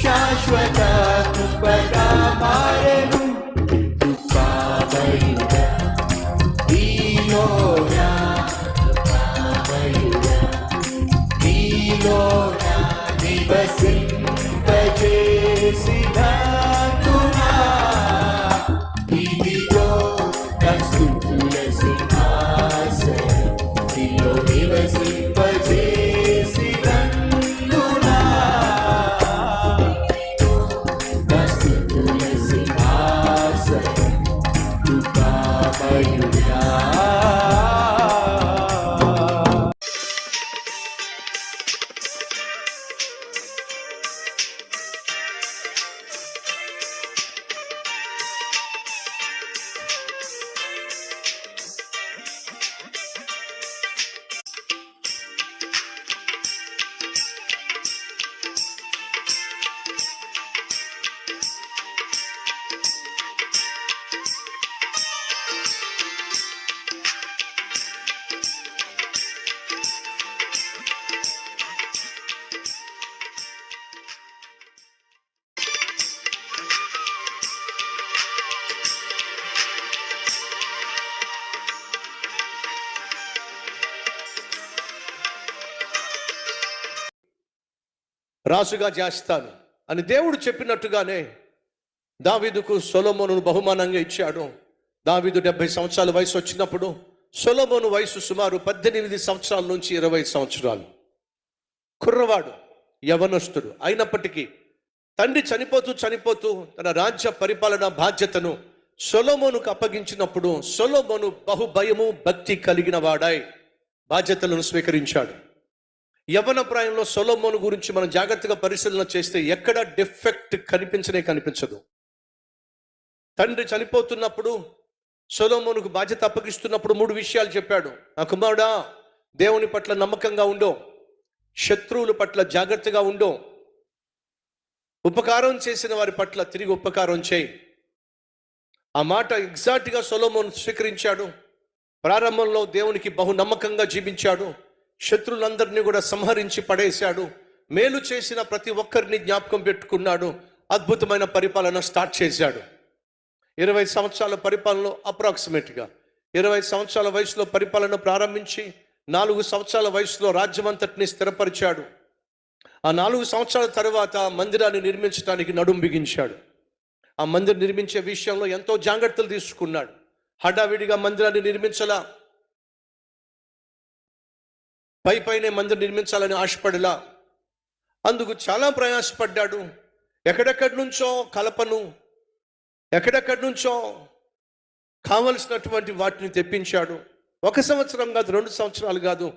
శాశ్వత కృపగా మారెను కృపామయుడా నీలోనా కృపామయుడా నీలోనా నివసింపజేసినందునా ఇదిగో నా స్తుతుల సింహాసనం నీలో నివసింపజేసినందునా నా స్తుతుల సింహాసనం కృపామయుడా. రాజుగా చేస్తాను అని దేవుడు చెప్పినట్టుగానే దావీదుకు సొలొమోనును బహుమానంగా ఇచ్చాడు. దావీదు 70 సంవత్సరాల వయసు వచ్చినప్పుడు సొలొమోను వయసు సుమారు 18 సంవత్సరాల నుంచి 20 సంవత్సరాలు. కుర్రవాడు, యవనస్తుడు అయినప్పటికీ తండ్రి చనిపోతూ తన రాజ్య పరిపాలన బాధ్యతను సొలొమోనుకు అప్పగించినప్పుడు సొలొమోను బహుభయము భక్తి కలిగిన వాడై బాధ్యతలను స్వీకరించాడు. యవ్వన ప్రాయంలో సొలొమోను గురించి మనం జాగ్రత్తగా పరిశీలన చేస్తే ఎక్కడ డిఫెక్ట్ కనిపించదు. తండ్రి చనిపోతున్నప్పుడు సొలొమోనుకు బాధ్యత అప్పగిస్తున్నప్పుడు 3 విషయాలు చెప్పాడు. నా కుమారుడా, దేవుని పట్ల నమ్మకంగా ఉండో, శత్రువుల పట్ల జాగ్రత్తగా ఉండో, ఉపకారం చేసిన వారి పట్ల తిరిగి ఉపకారం చేయి. ఆ మాట ఎగ్జాక్ట్గా సొలొమోను స్వీకరించాడు. ప్రారంభంలో దేవునికి బహు నమ్మకంగా జీవించాడు. శత్రులందరినీ కూడా సంహరించి పడేశాడు. మేలు చేసిన ప్రతి ఒక్కరిని జ్ఞాపకం పెట్టుకున్నాడు. అద్భుతమైన పరిపాలన స్టార్ట్ చేశాడు. 20 సంవత్సరాల పరిపాలనలో అప్రాక్సిమేట్గా 20 సంవత్సరాల వయసులో పరిపాలన ప్రారంభించి 4 సంవత్సరాల వయసులో రాజ్యమంతటిని స్థిరపరిచాడు. ఆ 4 సంవత్సరాల తర్వాత మందిరాన్ని నిర్మించడానికి నడుం బిగించాడు. ఆ మందిరం నిర్మించే విషయంలో ఎంతో జాగ్రత్తలు తీసుకున్నాడు. హడావిడిగా మందిరాన్ని నిర్మించలా, పైనే మందిరం నిర్మించాలని ఆశపడలా. అందుకు చాలా ప్రయాసపడ్డాడు. ఎక్కడెక్కడి నుంచో కలపను, ఎక్కడెక్కడి నుంచో కావలసినటువంటి వాటిని తెప్పించాడు. 1 సంవత్సరం కాదు, 2 సంవత్సరాలు కాదు,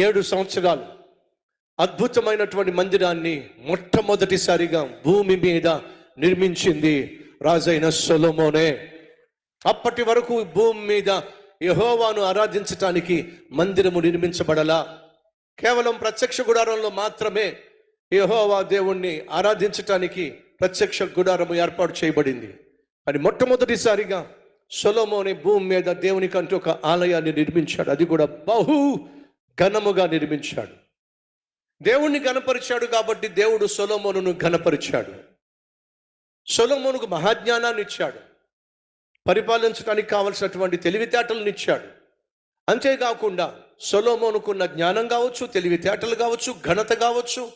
7 సంవత్సరాలు అద్భుతమైనటువంటి మందిరాన్ని మొట్టమొదటిసారిగా భూమి మీద నిర్మించింది రాజైన సొలొమోనే. అప్పటి వరకు భూమి మీద యెహోవాను ఆరాధించటానికి మందిరము నిర్మించబడలా. కేవలం ప్రత్యక్ష గుడారంలో మాత్రమే యెహోవా దేవుణ్ణి ఆరాధించటానికి ప్రత్యక్ష గుడారము ఏర్పాటు చేయబడింది. అని మొట్టమొదటిసారిగా సొలొమోను భూమి మీద దేవునికంటూ ఒక ఆలయాన్ని నిర్మించాడు. అది కూడా బహు ఘనముగా నిర్మించాడు. దేవుణ్ణి ఘనపరిచాడు కాబట్టి దేవుడు సొలొమోనును ఘనపరిచాడు. సొలొమోనుకు మహాజ్ఞానాన్ని ఇచ్చాడు. పరిపాలించడానికి కావలసినటువంటి తెలివితేటలను ఇచ్చాడు. అంతేకాకుండా సొలొమోనుకున్న జ్ఞానం కావచ్చు, తెలివితేటలు కావచ్చు, ఘనత కావచ్చు,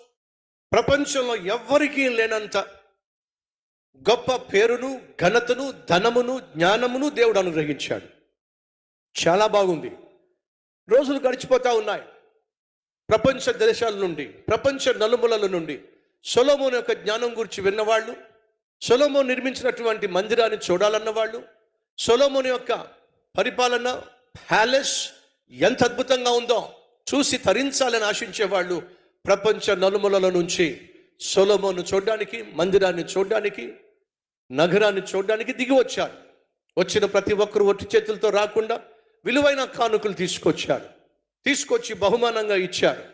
ప్రపంచంలో ఎవ్వరికీ లేనంత గొప్ప పేరును, ఘనతను, ధనమును, జ్ఞానమును దేవుడు అనుగ్రహించాడు. చాలా బాగుంది. రోజులు గడిచిపోతా ఉన్నాయి. ప్రపంచ దేశాల నుండి, ప్రపంచ నలుమూలల నుండి సొలొమోను యొక్క జ్ఞానం గురించి విన్నవాళ్ళు, సొలొమోను నిర్మించినటువంటి మందిరాన్ని చూడాలన్న వాళ్ళు, సొలొమోను యొక్క పరిపాలన ప్యాలెస్ ఎంత అద్భుతంగా ఉందో చూసి తరించాలని ఆశించేవాళ్ళు ప్రపంచ నలుమూలల నుంచి సొలొమోను చూడడానికి, మందిరాన్ని చూడడానికి, నగరాన్ని చూడడానికి దిగి వచ్చారు. వచ్చిన ప్రతి ఒక్కరు ఒట్టి చేతులతో రాకుండా విలువైన కానుకలు తీసుకొచ్చి బహుమానంగా ఇచ్చారు.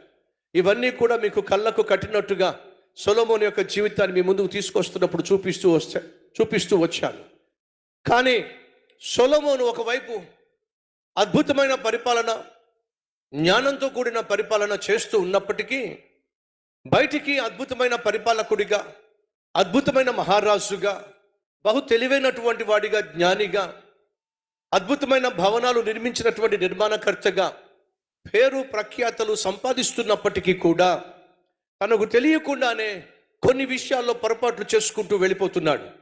ఇవన్నీ కూడా మీకు కళ్ళకు కట్టినట్టుగా సొలొమోను యొక్క జీవితాన్ని మీ ముందుకు తీసుకొస్తున్నప్పుడు చూపిస్తూ వచ్చాను. కానీ సొలొమోను ఒకవైపు అద్భుతమైన పరిపాలన, జ్ఞానంతో కూడిన పరిపాలన చేస్తూ ఉన్నప్పటికీ బయటికి అద్భుతమైన పరిపాలకుడిగా, అద్భుతమైన మహారాజుగా, బహు తెలివైనటువంటి వాడిగా, జ్ఞానిగా, అద్భుతమైన భవనాలు నిర్మించినటువంటి నిర్మాణకర్తగా పేరు ప్రఖ్యాతలు సంపాదిస్తున్నప్పటికీ కూడా తనకు తెలియకుండానే కొన్ని విషయాల్లో పొరపాట్లు చేసుకుంటూ వెళ్ళిపోతున్నాడు.